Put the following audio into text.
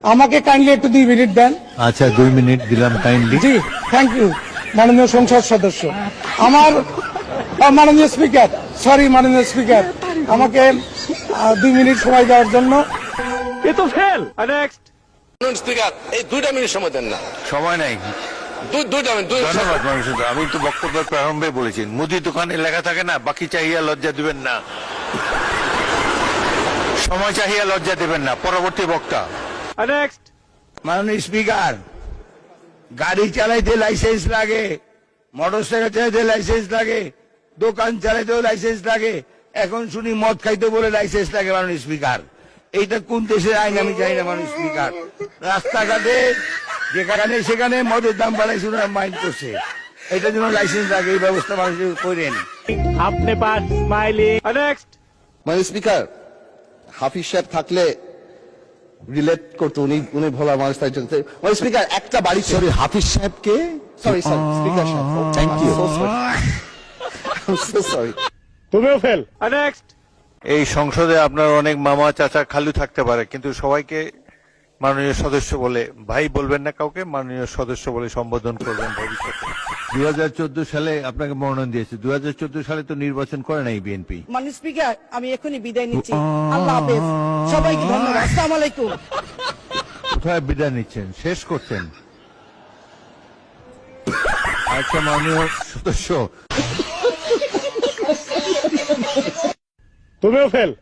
আমাকে কাইন্ডলি একটু 2 মিনিট দেন। আচ্ছা 2 মিনিট দিলাম কাইন্ডলি। জি, থ্যাংক ইউ মাননীয় সংসদ সদস্য। আমার মাননীয় স্পিকার, সরি মাননীয় স্পিকার, আমাকে 2 মিনিট সময় দেওয়ার জন্য। এ তো ফেল। নেক্সট। স্পিকার, এই 2টা মিনিট সময় দেন না। সময় নাই। দুইটা মিনিট। ধন্যবাদ মানুষের। আমি তো বক্তব্যের প্রারম্ভে বলেছি, মুদি দোকানে লেখা থাকে না, বাকি চাহিয়া লজ্জা দিবেন না, সময় চাহিয়া লজ্জা দিবেন না। পরবর্তী বক্তা। নেক্সট। মাননীয় স্পিকার, গাড়ি চালাইতে লাইসেন্স লাগে, মোটরসাইকেল চালাইতে লাইসেন্স লাগে, দোকান চালাইতেও লাইসেন্স লাগে, এখন শুনি মদ খাইতে বলে লাইসেন্স লাগে। মাননীয় স্পিকার, এইটা কোন দেশের আইন আমি জানি না। মাননীয় স্পিকার, রাস্তাঘাটে যেখানে সেখানে মদের দাম বাড়াইছে, ওরা মাইন্ড করছে, এটার জন্য লাইসেন্স লাগে। এই ব্যবস্থা মানুষ করেন। আপনি পাস স্মাইলিং। নেক্সট। মাননীয় স্পিকার, হাফিজ সাহেব থাকলে রিলেট করতো, উনি ভোলা মানুষ। মাননীয় স্পিকার, একটা বাড়ি, সরি হাফিজ সাহেবকে, সরি স্পিকার সাহেব, থ্যাংক ইউ। সরি। তুমিও ফেল। নেক্সট। এই সংসদে আপনার অনেক মামা চাচা খালু থাকতে পারে, কিন্তু সবাইকে মাননীয় সদস্য বলে ভাই বলবেন না, কাউকে মাননীয় সদস্য বলে সম্বোধন করবেন ভবিষ্যতে। 2014 সালে আপনাকে মনোনয়ন দিয়েছে, 2014 সালে তো নির্বাচন করে নাই বিএনপি। মাননীয় স্পিকার, আমি এখনই বিদায় নিচ্ছি। আল্লাহ হাফেজ, সবাইকে ধন্যবাদ। আসসালামু আলাইকুম। কোথায় বিদায় নিচ্ছেন? শেষ করছেন? আচ্ছা মাননীয় সদস্য, তুমিও ফেল।